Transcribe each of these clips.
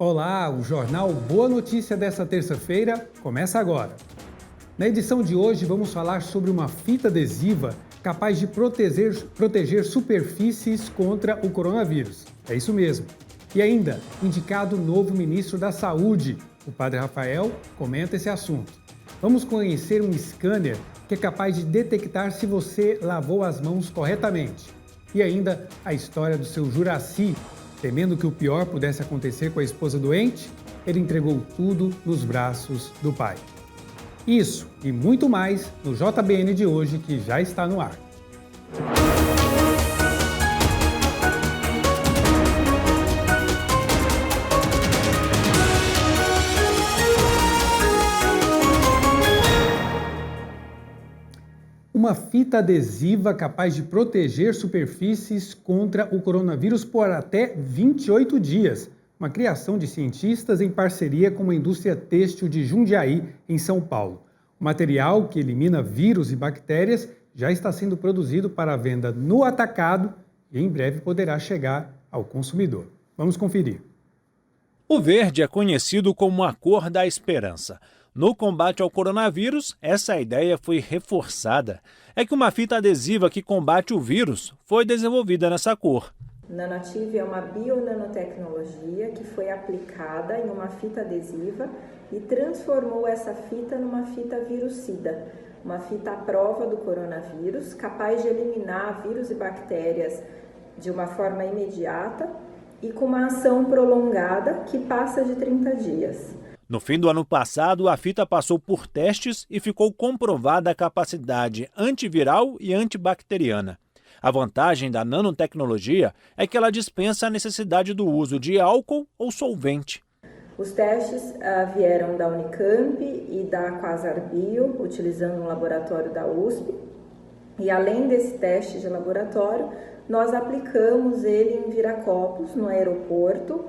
Olá, o jornal Boa Notícia dessa terça-feira começa agora. Na edição de hoje vamos falar sobre uma fita adesiva capaz de proteger superfícies contra o coronavírus. É isso mesmo. E ainda, indicado novo ministro da Saúde, o Padre Rafael, comenta esse assunto. Vamos conhecer um scanner que é capaz de detectar se você lavou as mãos corretamente. E ainda a história do seu Juraci. Temendo que o pior pudesse acontecer com a esposa doente, ele entregou tudo nos braços do pai. Isso e muito mais no JBN de hoje, que já está no ar. Uma fita adesiva capaz de proteger superfícies contra o coronavírus por até 28 dias. Uma criação de cientistas em parceria com a indústria têxtil de Jundiaí, em São Paulo. O material, que elimina vírus e bactérias, já está sendo produzido para venda no atacado e em breve poderá chegar ao consumidor. Vamos conferir. O verde é conhecido como a cor da esperança. No combate ao coronavírus, essa ideia foi reforçada. É que uma fita adesiva que combate o vírus foi desenvolvida nessa cor. Nanoative é uma bionanotecnologia que foi aplicada em uma fita adesiva e transformou essa fita numa fita virucida, uma fita à prova do coronavírus, capaz de eliminar vírus e bactérias de uma forma imediata e com uma ação prolongada que passa de 30 dias. No fim do ano passado, a fita passou por testes e ficou comprovada a capacidade antiviral e antibacteriana. A vantagem da nanotecnologia é que ela dispensa a necessidade do uso de álcool ou solvente. Os testes vieram da Unicamp e da Quasar Bio, utilizando um laboratório da USP. E além desse teste de laboratório, nós aplicamos ele em Viracopos, no aeroporto,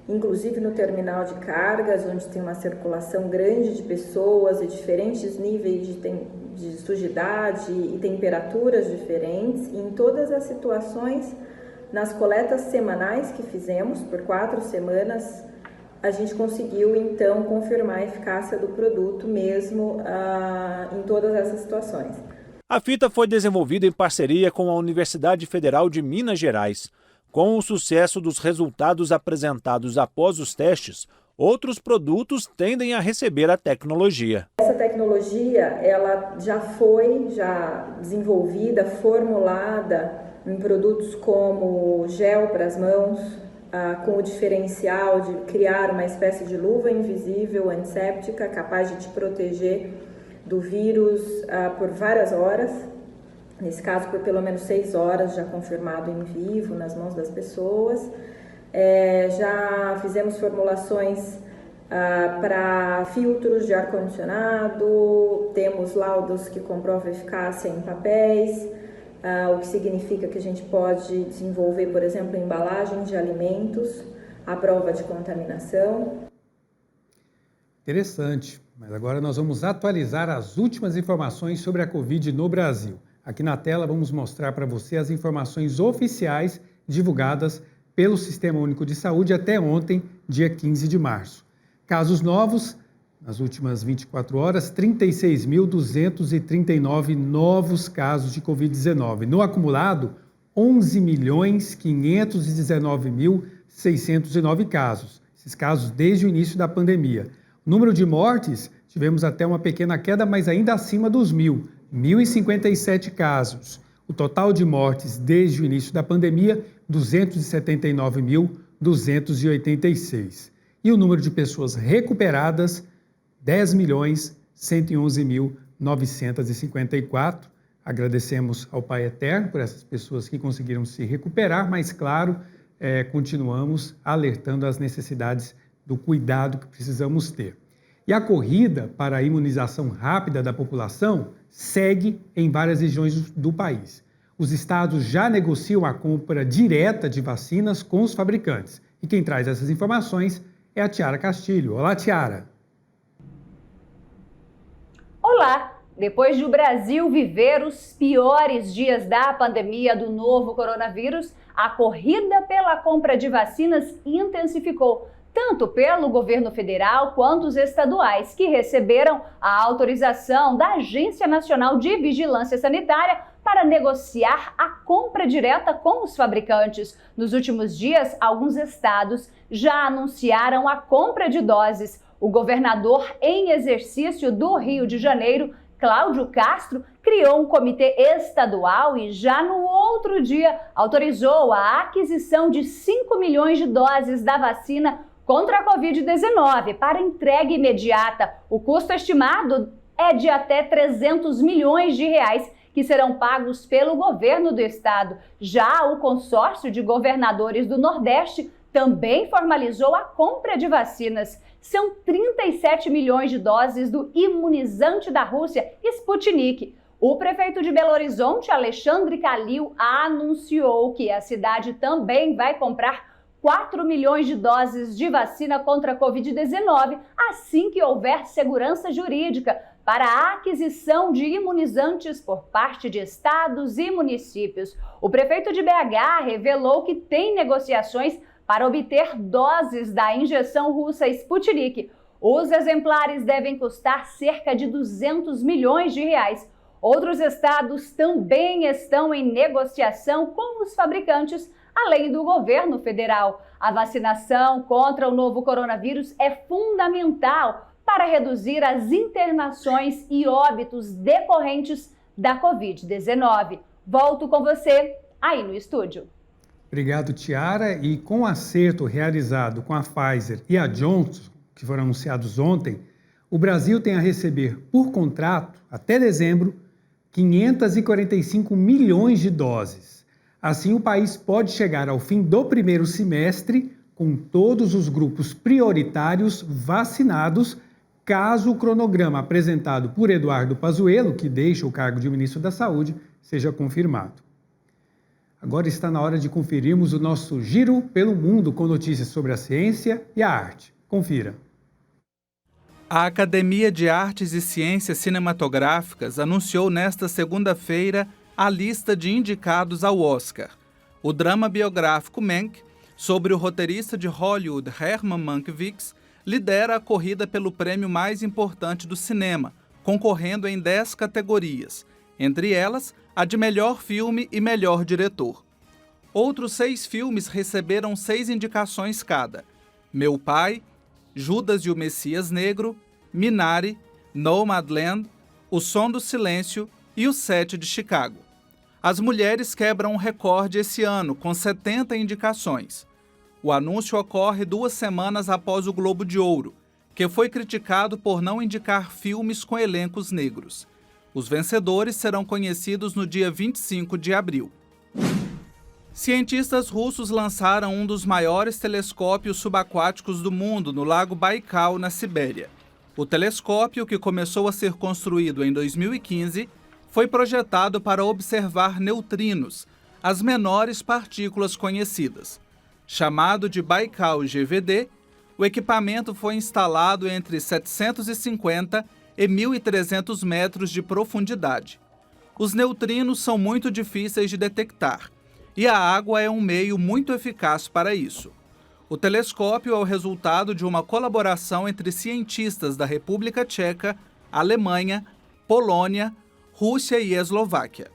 inclusive no terminal de cargas, onde tem uma circulação grande de pessoas e diferentes níveis de sujidade e temperaturas diferentes. E em todas as situações, nas coletas semanais que fizemos por 4 semanas, a gente conseguiu então confirmar a eficácia do produto mesmo em todas essas situações. A fita foi desenvolvida em parceria com a Universidade Federal de Minas Gerais. Com o sucesso dos resultados apresentados após os testes, outros produtos tendem a receber a tecnologia. Essa tecnologia ela já foi desenvolvida, formulada em produtos como gel para as mãos, com o diferencial de criar uma espécie de luva invisível antisséptica capaz de te proteger do vírus por várias horas. Nesse caso, por pelo menos 6 horas, já confirmado em vivo, nas mãos das pessoas. Já fizemos formulações para filtros de ar-condicionado, temos laudos que comprovam eficácia em papéis, o que significa que a gente pode desenvolver, por exemplo, embalagens de alimentos à prova de contaminação. Interessante, mas agora nós vamos atualizar as últimas informações sobre a Covid no Brasil. Aqui na tela vamos mostrar para você as informações oficiais divulgadas pelo Sistema Único de Saúde até ontem, dia 15 de março. Casos novos, nas últimas 24 horas, 36.239 novos casos de Covid-19. No acumulado, 11.519.609 casos. Esses casos desde o início da pandemia. O número de mortes, tivemos até uma pequena queda, mas ainda acima dos 1.057 casos. O total de mortes desde o início da pandemia, 279.286. E o número de pessoas recuperadas, 10.111.954. Agradecemos ao Pai Eterno por essas pessoas que conseguiram se recuperar, mas, claro, continuamos alertando as necessidades do cuidado que precisamos ter. E a corrida para a imunização rápida da população segue em várias regiões do país. Os estados já negociam a compra direta de vacinas com os fabricantes. E quem traz essas informações é a Tiara Castilho. Olá, Tiara. Olá! Depois de o Brasil viver os piores dias da pandemia do novo coronavírus, a corrida pela compra de vacinas intensificou, tanto pelo governo federal quanto os estaduais, que receberam a autorização da Agência Nacional de Vigilância Sanitária para negociar a compra direta com os fabricantes. Nos últimos dias, alguns estados já anunciaram a compra de doses. O governador em exercício do Rio de Janeiro, Cláudio Castro, criou um comitê estadual e já no outro dia autorizou a aquisição de 5 milhões de doses da vacina contra a Covid-19 para entrega imediata. O custo estimado é de até 300 milhões de reais que serão pagos pelo governo do estado. Já o consórcio de governadores do Nordeste também formalizou a compra de vacinas. São 37 milhões de doses do imunizante da Rússia, Sputnik. O prefeito de Belo Horizonte, Alexandre Calil, anunciou que a cidade também vai comprar 4 milhões de doses de vacina contra a Covid-19 assim que houver segurança jurídica para a aquisição de imunizantes por parte de estados e municípios. O prefeito de BH revelou que tem negociações para obter doses da injeção russa Sputnik. Os exemplares devem custar cerca de 200 milhões de reais. Outros estados também estão em negociação com os fabricantes, além do governo federal. A vacinação contra o novo coronavírus é fundamental para reduzir as internações e óbitos decorrentes da Covid-19. Volto com você aí no estúdio. Obrigado, Tiara. E com o acerto realizado com a Pfizer e a Johnson, que foram anunciados ontem, o Brasil tem a receber por contrato, até dezembro, 545 milhões de doses. Assim, o país pode chegar ao fim do primeiro semestre com todos os grupos prioritários vacinados, caso o cronograma apresentado por Eduardo Pazuello, que deixa o cargo de ministro da Saúde, seja confirmado. Agora está na hora de conferirmos o nosso Giro pelo Mundo com notícias sobre a ciência e a arte. Confira. A Academia de Artes e Ciências Cinematográficas anunciou nesta segunda-feira a lista de indicados ao Oscar. O drama biográfico Mank, sobre o roteirista de Hollywood Herman Mankiewicz, lidera a corrida pelo prêmio mais importante do cinema, concorrendo em 10 categorias, entre elas a de melhor filme e melhor diretor. Outros 6 filmes receberam 6 indicações cada: Meu Pai, Judas e o Messias Negro, Minari, Nomadland, O Som do Silêncio e O Sete de Chicago. As mulheres quebram um recorde esse ano, com 70 indicações. O anúncio ocorre 2 semanas após o Globo de Ouro, que foi criticado por não indicar filmes com elencos negros. Os vencedores serão conhecidos no dia 25 de abril. Cientistas russos lançaram um dos maiores telescópios subaquáticos do mundo no Lago Baikal, na Sibéria. O telescópio, que começou a ser construído em 2015, foi projetado para observar neutrinos, as menores partículas conhecidas. Chamado de Baikal GVD, o equipamento foi instalado entre 750 e 1.300 metros de profundidade. Os neutrinos são muito difíceis de detectar, e a água é um meio muito eficaz para isso. O telescópio é o resultado de uma colaboração entre cientistas da República Tcheca, Alemanha, Polônia, Rússia e Eslováquia.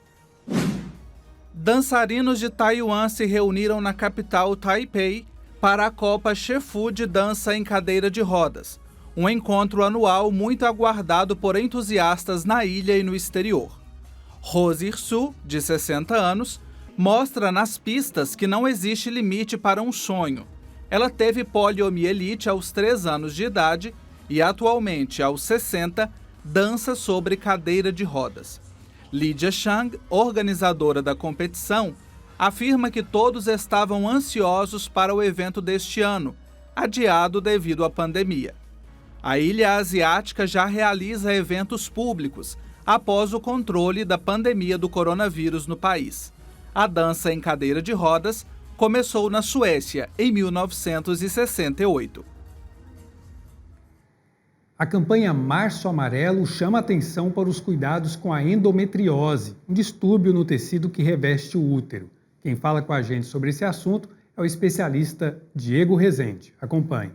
Dançarinos de Taiwan se reuniram na capital Taipei para a Copa Chefu de Dança em Cadeira de Rodas, um encontro anual muito aguardado por entusiastas na ilha e no exterior. Rose Irsu, de 60 anos, mostra nas pistas que não existe limite para um sonho. Ela teve poliomielite aos 3 anos de idade e atualmente, aos 60, dança sobre cadeira de rodas. Lydia Chang, organizadora da competição, afirma que todos estavam ansiosos para o evento deste ano, adiado devido à pandemia. A ilha asiática já realiza eventos públicos após o controle da pandemia do coronavírus no país. A dança em cadeira de rodas começou na Suécia em 1968. A campanha Março Amarelo chama atenção para os cuidados com a endometriose, um distúrbio no tecido que reveste o útero. Quem fala com a gente sobre esse assunto é o especialista Diego Rezende. Acompanhe.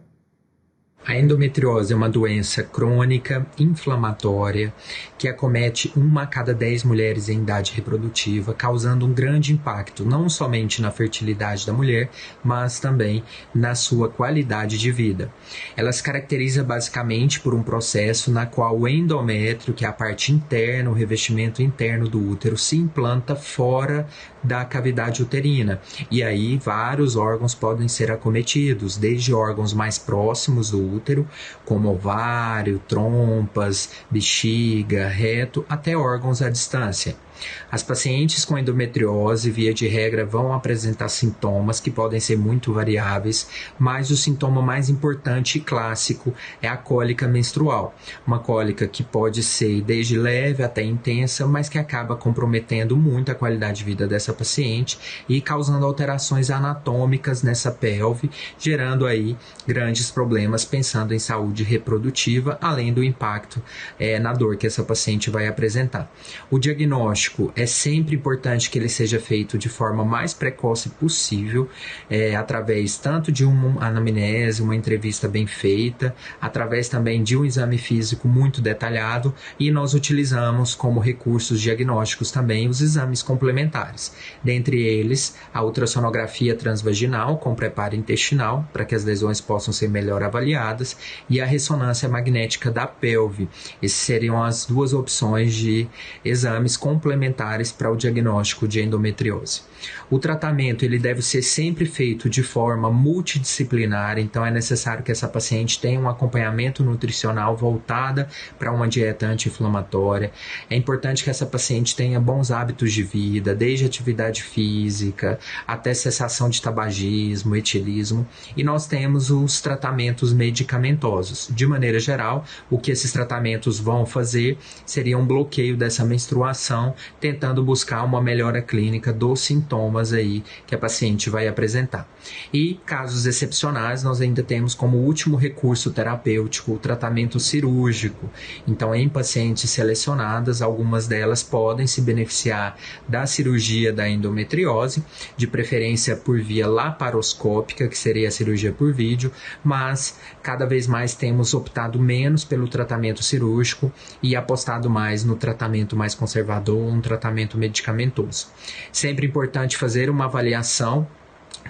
A endometriose é uma doença crônica, inflamatória, que acomete 1 a cada 10 mulheres em idade reprodutiva, causando um grande impacto não somente na fertilidade da mulher, mas também na sua qualidade de vida. Ela se caracteriza basicamente por um processo na qual o endométrio, que é a parte interna, o revestimento interno do útero, se implanta fora da cavidade uterina. E aí vários órgãos podem ser acometidos, desde órgãos mais próximos do útero, como ovário, trompas, bexiga, reto, até órgãos à distância. As pacientes com endometriose, via de regra, vão apresentar sintomas que podem ser muito variáveis, mas o sintoma mais importante e clássico é a cólica menstrual. Uma cólica que pode ser desde leve até intensa, mas que acaba comprometendo muito a qualidade de vida dessa paciente e causando alterações anatômicas nessa pelve, gerando aí grandes problemas pensando em saúde reprodutiva, além do impacto na dor que essa paciente vai apresentar. O diagnóstico é sempre importante que ele seja feito de forma mais precoce possível, através tanto de uma anamnese, uma entrevista bem feita, através também de um exame físico muito detalhado, e nós utilizamos como recursos diagnósticos também os exames complementares. Dentre eles, a ultrassonografia transvaginal com preparo intestinal, para que as lesões possam ser melhor avaliadas, e a ressonância magnética da pelve. Essas seriam as duas opções de exames complementares para o diagnóstico de endometriose. O tratamento ele deve ser sempre feito de forma multidisciplinar, então é necessário que essa paciente tenha um acompanhamento nutricional voltada para uma dieta anti-inflamatória. É importante que essa paciente tenha bons hábitos de vida, desde atividade física até cessação de tabagismo, etilismo, e nós temos os tratamentos medicamentosos. De maneira geral, o que esses tratamentos vão fazer seria um bloqueio dessa menstruação, tentando buscar uma melhora clínica dos sintomas aí que a paciente vai apresentar. E casos excepcionais, nós ainda temos como último recurso terapêutico o tratamento cirúrgico. Então, em pacientes selecionadas, algumas delas podem se beneficiar da cirurgia da endometriose, de preferência por via laparoscópica, que seria a cirurgia por vídeo, mas cada vez mais temos optado menos pelo tratamento cirúrgico e apostado mais no tratamento mais conservador, um tratamento medicamentoso. Sempre importante fazer uma avaliação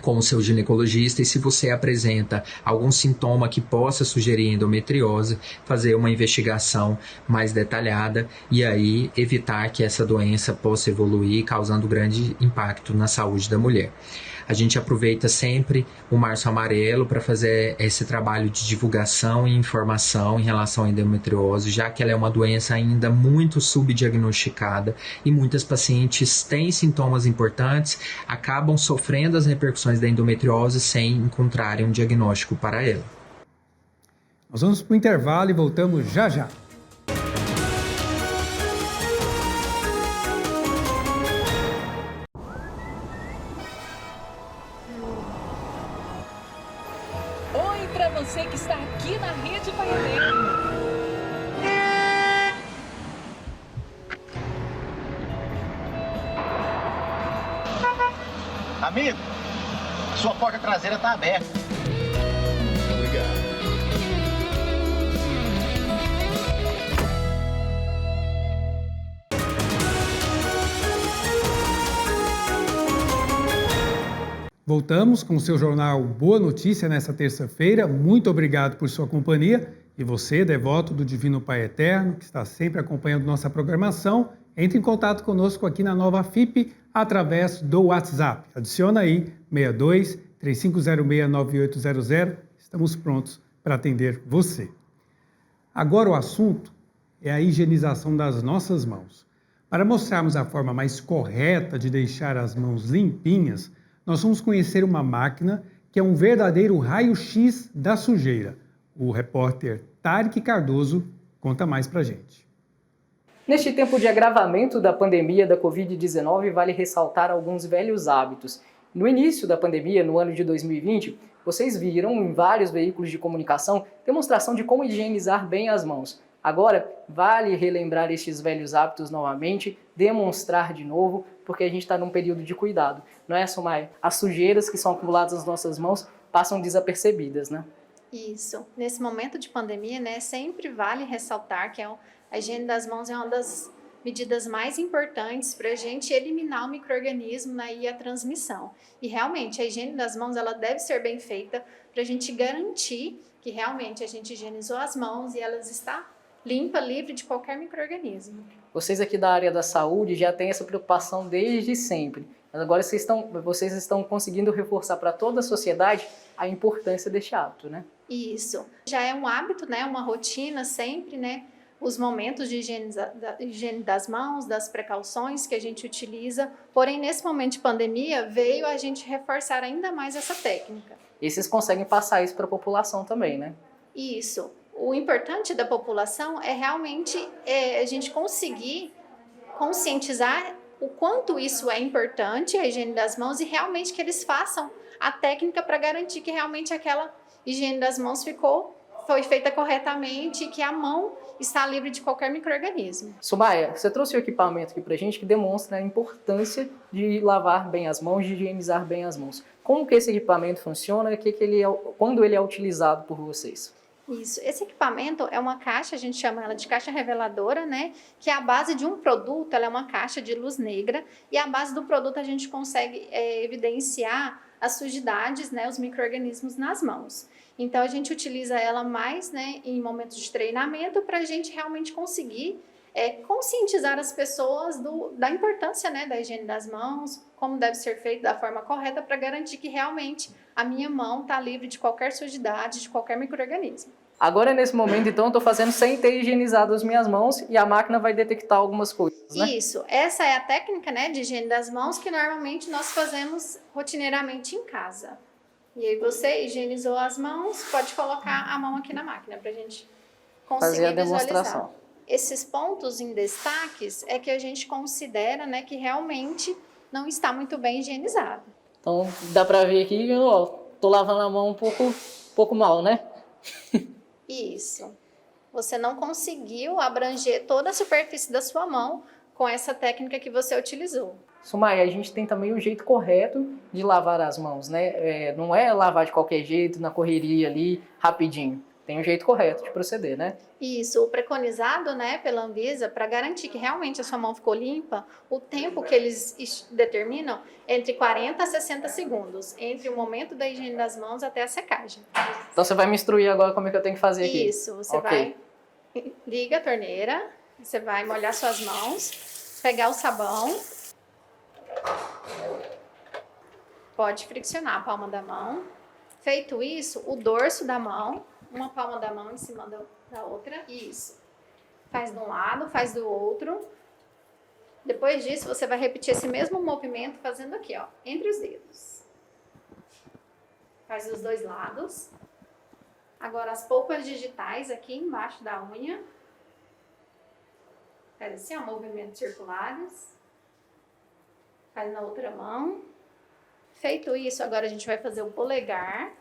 com o seu ginecologista, e se você apresenta algum sintoma que possa sugerir endometriose, fazer uma investigação mais detalhada e aí evitar que essa doença possa evoluir, causando grande impacto na saúde da mulher. A gente aproveita sempre o Março Amarelo para fazer esse trabalho de divulgação e informação em relação à endometriose, já que ela é uma doença ainda muito subdiagnosticada e muitas pacientes têm sintomas importantes, acabam sofrendo as repercussões da endometriose sem encontrarem um diagnóstico para ela. Nós vamos para o intervalo e voltamos já já. Você que está aqui na Rede Pai Eterno. Amigo, sua porta traseira está aberta. Obrigado. Voltamos com o seu jornal Boa Notícia nesta terça-feira. Muito obrigado por sua companhia. E você, devoto do Divino Pai Eterno, que está sempre acompanhando nossa programação, entre em contato conosco aqui na Nova FIP através do WhatsApp. Adiciona aí 62 3506 9800. Estamos prontos para atender você. Agora o assunto é a higienização das nossas mãos. Para mostrarmos a forma mais correta de deixar as mãos limpinhas, nós vamos conhecer uma máquina que é um verdadeiro raio-x da sujeira. O repórter Tarek Cardoso conta mais pra gente. Neste tempo de agravamento da pandemia da Covid-19, vale ressaltar alguns velhos hábitos. No início da pandemia, no ano de 2020, vocês viram em vários veículos de comunicação demonstração de como higienizar bem as mãos. Agora, vale relembrar estes velhos hábitos novamente demonstrar de novo, porque a gente está num período de cuidado. Não é, Sumaia? As sujeiras que são acumuladas nas nossas mãos passam desapercebidas, né? Isso. Nesse momento de pandemia, né, sempre vale ressaltar que a higiene das mãos é uma das medidas mais importantes para a gente eliminar o micro-organismo, né, e a transmissão. E realmente, a higiene das mãos ela deve ser bem feita para a gente garantir que realmente a gente higienizou as mãos e elas estão limpa, livre de qualquer micro-organismo. Vocês aqui da área da saúde já têm essa preocupação desde sempre. Mas agora vocês estão conseguindo reforçar para toda a sociedade a importância deste hábito, né? Isso. Já é um hábito, né, uma rotina sempre, né? Os momentos de higiene das mãos, das precauções que a gente utiliza. Porém, nesse momento de pandemia, veio a gente reforçar ainda mais essa técnica. E vocês conseguem passar isso para a população também, né? Isso. O importante da população é realmente a gente conseguir conscientizar o quanto isso é importante, a higiene das mãos, e realmente que eles façam a técnica para garantir que realmente aquela higiene das mãos foi feita corretamente e que a mão está livre de qualquer micro-organismo. Sumaia, você trouxe o equipamento aqui pra gente que demonstra a importância de lavar bem as mãos, de higienizar bem as mãos. Como que esse equipamento funciona e quando ele é utilizado por vocês? Isso. Esse equipamento é uma caixa, a gente chama ela de caixa reveladora, né? Que é a base de um produto, ela é uma caixa de luz negra, e a base do produto a gente consegue evidenciar as sujidades, né? Os micro-organismos nas mãos. Então, a gente utiliza ela mais, né, em momentos de treinamento para a gente realmente conseguir conscientizar as pessoas da importância, né, da higiene das mãos, como deve ser feito da forma correta para garantir que realmente a minha mão está livre de qualquer sujidade, de qualquer micro-organismo. Agora, nesse momento, então, eu estou fazendo sem ter higienizado as minhas mãos e a máquina vai detectar algumas coisas, né? Isso. Essa é a técnica, né, de higiene das mãos que normalmente nós fazemos rotineiramente em casa. E aí você higienizou as mãos, pode colocar a mão aqui na máquina para a gente conseguir fazer a visualizar. demonstração. Esses pontos em destaques é que a gente considera, né, que realmente não está muito bem higienizado. Então, dá para ver aqui, ó, tô lavando a mão um pouco mal, né? Isso. Você não conseguiu abranger toda a superfície da sua mão com essa técnica que você utilizou. Sumaia, a gente tem também o jeito correto de lavar as mãos, né? Não é lavar de qualquer jeito, na correria ali, rapidinho. Tem um jeito correto de proceder, né? Isso, o preconizado, né, pela Anvisa, para garantir que realmente a sua mão ficou limpa, o tempo que eles determinam é entre 40 a 60 segundos, entre o momento da higiene das mãos até a secagem. Então você vai me instruir agora como é que eu tenho que fazer aqui. Isso, você vai, liga a torneira, você vai molhar suas mãos, pegar o sabão, pode friccionar a palma da mão. Feito isso, o dorso da mão, uma palma da mão em cima da outra, isso. Faz de um lado, faz do outro. Depois disso, você vai repetir esse mesmo movimento fazendo aqui, ó, entre os dedos. Faz dos dois lados. Agora as polpas digitais aqui embaixo da unha. Faz assim, ó, movimentos circulares. Faz na outra mão. Feito isso, agora a gente vai fazer o polegar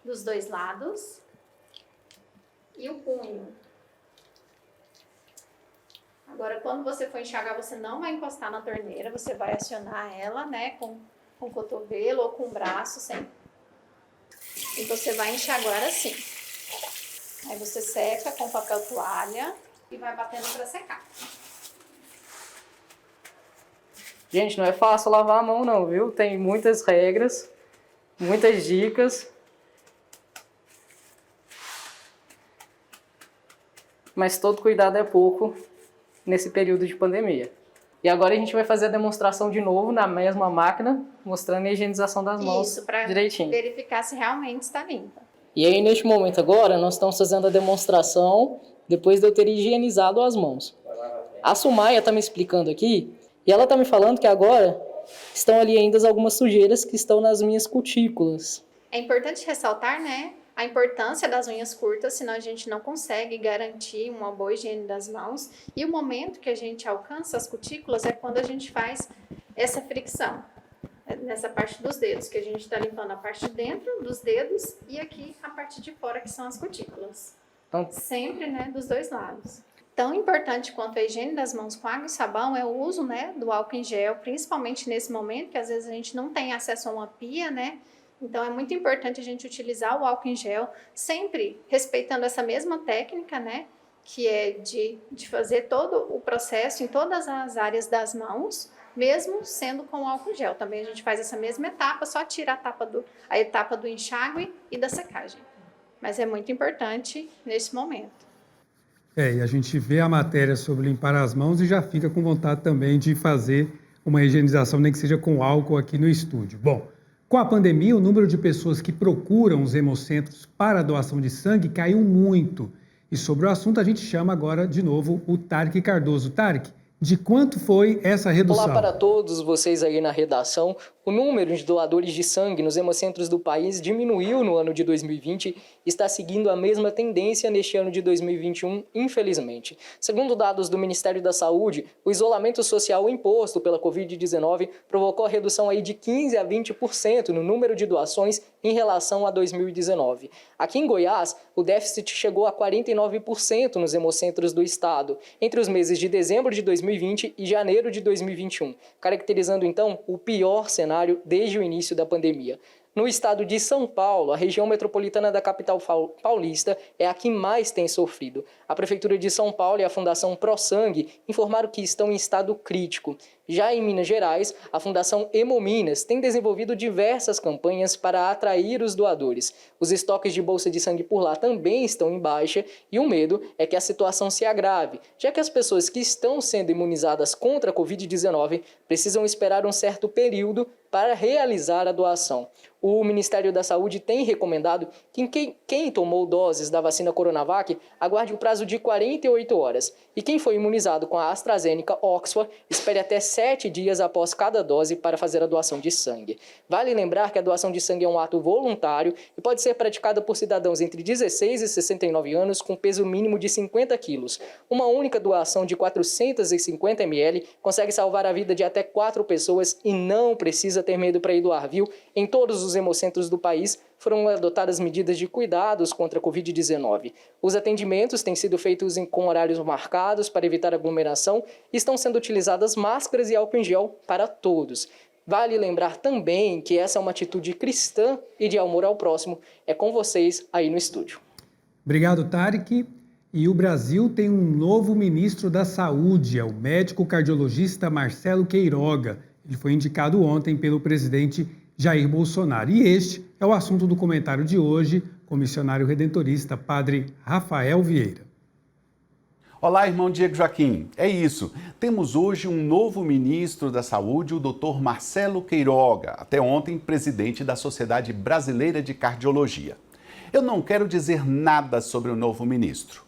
dos dois lados e o punho. Agora, quando você for enxagar, você não vai encostar na torneira, você vai acionar ela, né, com o cotovelo ou com o braço sempre. E você vai enxaguar assim. Aí você seca com papel toalha e vai batendo para secar. Gente, não é fácil lavar a mão não, viu? Tem muitas regras, muitas dicas. Mas todo cuidado é pouco nesse período de pandemia. E agora a gente vai fazer a demonstração de novo na mesma máquina, mostrando a higienização das mãos direitinho. Isso, para verificar se realmente está limpa. E aí, neste momento agora, nós estamos fazendo a demonstração depois de eu ter higienizado as mãos. A Sumaia está me explicando aqui, e ela está me falando que agora estão ali ainda algumas sujeiras que estão nas minhas cutículas. É importante ressaltar, né, a importância das unhas curtas, senão a gente não consegue garantir uma boa higiene das mãos. E o momento que a gente alcança as cutículas é quando a gente faz essa fricção, nessa parte dos dedos, que a gente está limpando a parte de dentro dos dedos e aqui a parte de fora, que são as cutículas. Então, sempre, né, dos dois lados. tão importante quanto a higiene das mãos com água e sabão é o uso, né, do álcool em gel, principalmente nesse momento, que às vezes a gente não tem acesso a uma pia, né? Então é muito importante a gente utilizar o álcool em gel, sempre respeitando essa mesma técnica, né? Que é de fazer todo o processo em todas as áreas das mãos, mesmo sendo com álcool gel. Também a gente faz essa mesma etapa, só tira a etapa do enxágue e da secagem. Mas é muito importante nesse momento. E a gente vê a matéria sobre limpar as mãos e já fica com vontade também de fazer uma higienização, nem que seja com álcool aqui no estúdio. Bom, com a pandemia, o número de pessoas que procuram os hemocentros para a doação de sangue caiu muito. E sobre o assunto a gente chama agora de novo o Tarek Cardoso. Tarek, de quanto foi essa redução? Olá para todos vocês aí na redação. O número de doadores de sangue nos hemocentros do país diminuiu no ano de 2020 e está seguindo a mesma tendência neste ano de 2021, infelizmente. Segundo dados do Ministério da Saúde, o isolamento social imposto pela Covid-19 provocou a redução aí de 15% a 20% no número de doações em relação a 2019. Aqui em Goiás, o déficit chegou a 49% nos hemocentros do estado, entre os meses de dezembro de 2020 e janeiro de 2021, caracterizando então o pior cenário desde o início da pandemia. No estado de São Paulo, a região metropolitana da capital paulista é a que mais tem sofrido. A Prefeitura de São Paulo e a Fundação ProSangue informaram que estão em estado crítico. Já em Minas Gerais, a Fundação Hemominas tem desenvolvido diversas campanhas para atrair os doadores. Os estoques de bolsa de sangue por lá também estão em baixa e o medo é que a situação se agrave, já que as pessoas que estão sendo imunizadas contra a Covid-19 precisam esperar um certo período para realizar a doação. O Ministério da Saúde tem recomendado que quem tomou doses da vacina Coronavac aguarde o prazo de 48 horas e quem foi imunizado com a AstraZeneca Oxford espere até 7 dias após cada dose para fazer a doação de sangue. Vale lembrar que a doação de sangue é um ato voluntário e pode ser praticada por cidadãos entre 16 e 69 anos com peso mínimo de 50 quilos. Uma única doação de 450 ml consegue salvar a vida de até 4 pessoas e não precisa ter medo para ir doar, viu? Em todos os hemocentros do país foram adotadas medidas de cuidados contra a Covid-19. Os atendimentos têm sido feitos com horários marcados para evitar aglomeração e estão sendo utilizadas máscaras e álcool em gel para todos. Vale lembrar também que essa é uma atitude cristã e de amor ao próximo. É com vocês aí no estúdio. Obrigado, Tarek. E o Brasil tem um novo ministro da Saúde, é o médico cardiologista Marcelo Queiroga. Ele foi indicado ontem pelo presidente Jair Bolsonaro. E este é o assunto do comentário de hoje com o missionário redentorista, padre Rafael Vieira. Olá, irmão Diego Joaquim. É isso. Temos hoje um novo ministro da Saúde, o Dr. Marcelo Queiroga, até ontem presidente da Sociedade Brasileira de Cardiologia. Eu não quero dizer nada sobre o novo ministro,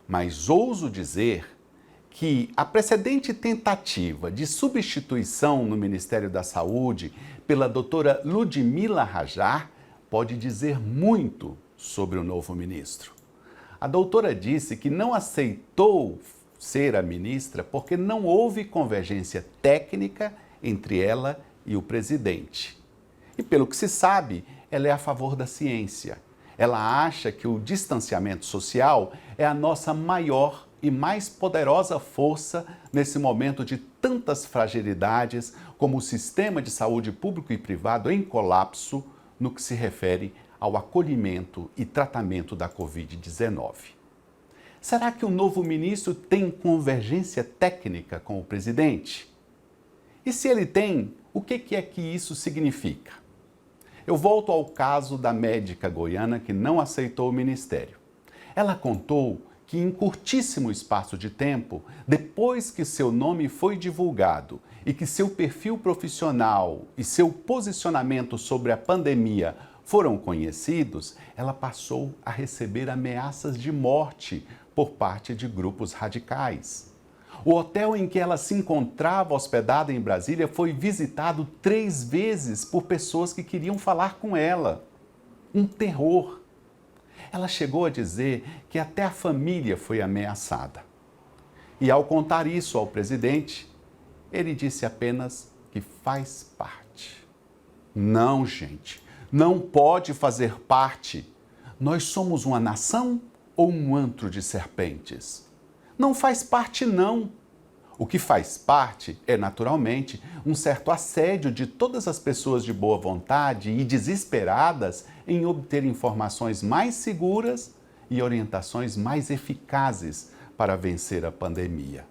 mas ouso dizer que a precedente tentativa de substituição no Ministério da Saúde pela doutora Ludmila Rajar pode dizer muito sobre o novo ministro. A doutora disse que não aceitou ser a ministra porque não houve convergência técnica entre ela e o presidente. E pelo que se sabe, ela é a favor da ciência. Ela acha que o distanciamento social é a nossa maior e mais poderosa força nesse momento de tantas fragilidades como o sistema de saúde público e privado em colapso no que se refere ao acolhimento e tratamento da Covid-19. Será que o novo ministro tem convergência técnica com o presidente? E se ele tem, o que é que isso significa? Eu volto ao caso da médica goiana que não aceitou o ministério. Ela contou que em curtíssimo espaço de tempo, depois que seu nome foi divulgado e que seu perfil profissional e seu posicionamento sobre a pandemia foram conhecidos, ela passou a receber ameaças de morte por parte de grupos radicais. O hotel em que ela se encontrava hospedada em Brasília foi visitado 3 vezes por pessoas que queriam falar com ela. Um terror. Ela chegou a dizer que até a família foi ameaçada. E ao contar isso ao presidente, ele disse apenas que faz parte. Não, gente, não pode fazer parte. Nós somos uma nação ou um antro de serpentes? Não faz parte, não. O que faz parte é, naturalmente, um certo assédio de todas as pessoas de boa vontade e desesperadas em obter informações mais seguras e orientações mais eficazes para vencer a pandemia.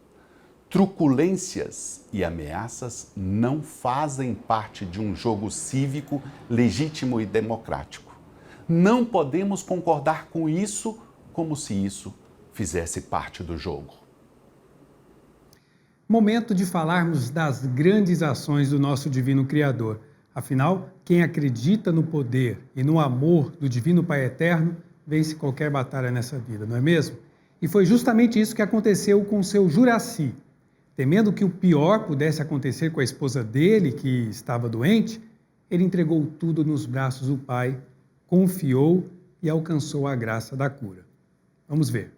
Truculências e ameaças não fazem parte de um jogo cívico legítimo e democrático. Não podemos concordar com isso como se isso fizesse parte do jogo. Momento de falarmos das grandes ações do nosso Divino Criador. Afinal, quem acredita no poder e no amor do Divino Pai Eterno vence qualquer batalha nessa vida, não é mesmo? E foi justamente isso que aconteceu com seu Juraci. Temendo que o pior pudesse acontecer com a esposa dele, que estava doente, ele entregou tudo nos braços do Pai, confiou e alcançou a graça da cura. Vamos ver.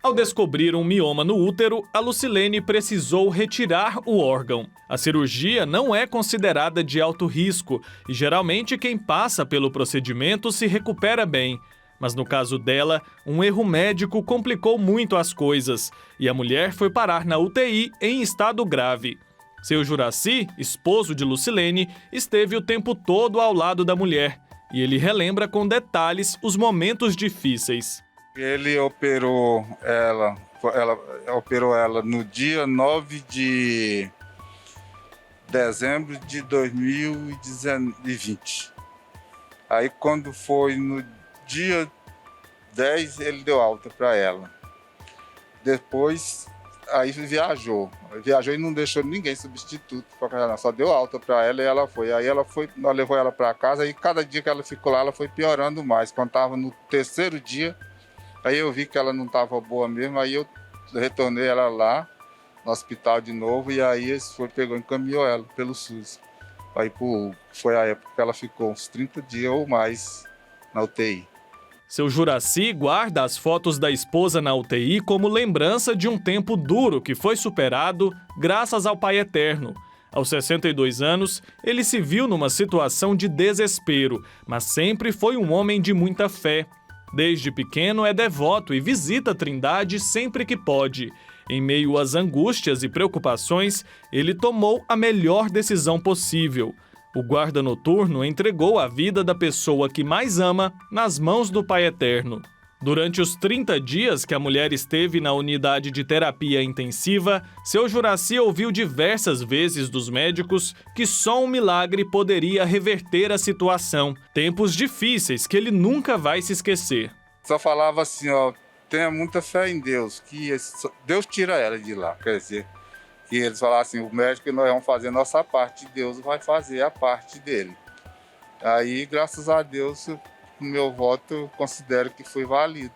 Ao descobrir um mioma no útero, a Lucilene precisou retirar o órgão. A cirurgia não é considerada de alto risco e geralmente quem passa pelo procedimento se recupera bem. Mas no caso dela, um erro médico complicou muito as coisas e a mulher foi parar na UTI em estado grave. Seu Juraci, esposo de Lucilene, esteve o tempo todo ao lado da mulher e ele relembra com detalhes os momentos difíceis. Ele operou ela operou ela no dia 9 de dezembro de 2020. Aí quando foi no dia 10, ele deu alta para ela. Depois, aí viajou e não deixou ninguém substituto para ela, só deu alta para ela e ela foi. Aí nós levou ela para casa e cada dia que ela ficou lá, ela foi piorando mais. Quando estava no terceiro dia, aí eu vi que ela não estava boa mesmo, aí eu retornei ela lá no hospital de novo e aí eles encaminhou ela pelo SUS. Aí foi a época que ela ficou uns 30 dias ou mais na UTI. Seu Juraci guarda as fotos da esposa na UTI como lembrança de um tempo duro que foi superado graças ao Pai Eterno. Aos 62 anos, ele se viu numa situação de desespero, mas sempre foi um homem de muita fé. Desde pequeno é devoto e visita a Trindade sempre que pode. Em meio às angústias e preocupações, ele tomou a melhor decisão possível. O guarda noturno entregou a vida da pessoa que mais ama nas mãos do Pai Eterno. Durante os 30 dias que a mulher esteve na unidade de terapia intensiva, seu Juraci ouviu diversas vezes dos médicos que só um milagre poderia reverter a situação. Tempos difíceis que ele nunca vai se esquecer. Só falava assim, tenha muita fé em Deus, que Deus tira ela de lá, quer dizer... E eles falaram assim, o médico nós vamos fazer a nossa parte, Deus vai fazer a parte dele. Aí, graças a Deus, o meu voto eu considero que foi válido.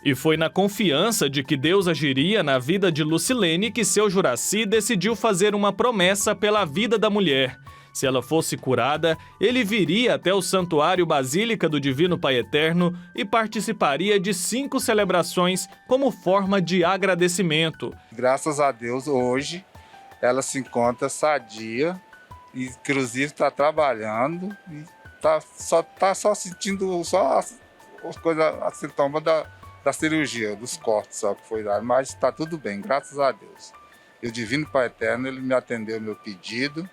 E foi na confiança de que Deus agiria na vida de Lucilene que seu Juraci decidiu fazer uma promessa pela vida da mulher. Se ela fosse curada, ele viria até o Santuário Basílica do Divino Pai Eterno e participaria de 5 celebrações como forma de agradecimento. Graças a Deus, hoje, ela se encontra sadia, e inclusive está trabalhando e está só sentindo as coisas, as sintomas da cirurgia, dos cortes só que foi dado, mas está tudo bem, graças a Deus. E o Divino Pai Eterno, ele me atendeu meu pedido.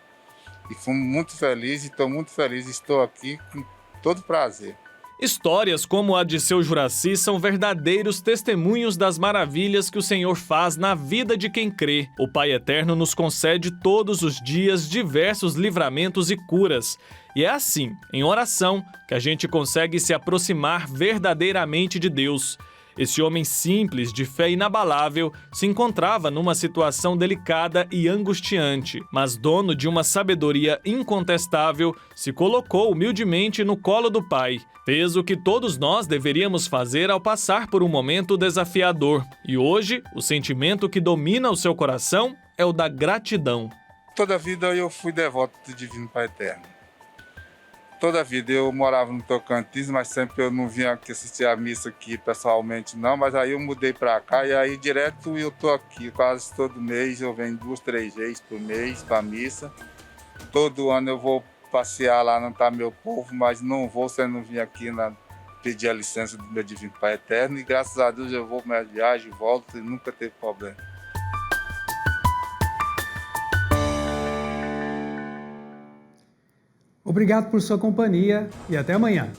E fui muito feliz, e estou muito feliz, estou aqui com todo prazer. Histórias como a de seu Juraci são verdadeiros testemunhos das maravilhas que o Senhor faz na vida de quem crê. O Pai Eterno nos concede todos os dias diversos livramentos e curas. E é assim, em oração, que a gente consegue se aproximar verdadeiramente de Deus. Esse homem simples, de fé inabalável, se encontrava numa situação delicada e angustiante, mas dono de uma sabedoria incontestável, se colocou humildemente no colo do Pai. Fez o que todos nós deveríamos fazer ao passar por um momento desafiador. E hoje, o sentimento que domina o seu coração é o da gratidão. Toda a vida eu fui devoto do Divino Pai Eterno. Toda a vida eu morava no Tocantins, mas sempre eu não vinha aqui assistir a missa aqui pessoalmente não, mas aí eu mudei para cá e aí direto eu tô aqui, quase todo mês eu venho 2, 3 vezes por mês para a missa. Todo ano eu vou passear lá, não tá meu povo, mas não vou se eu não vir aqui pedi a licença do meu divino Pai Eterno e graças a Deus eu vou para minha viagem, volto e nunca teve problema. Obrigado por sua companhia e até amanhã.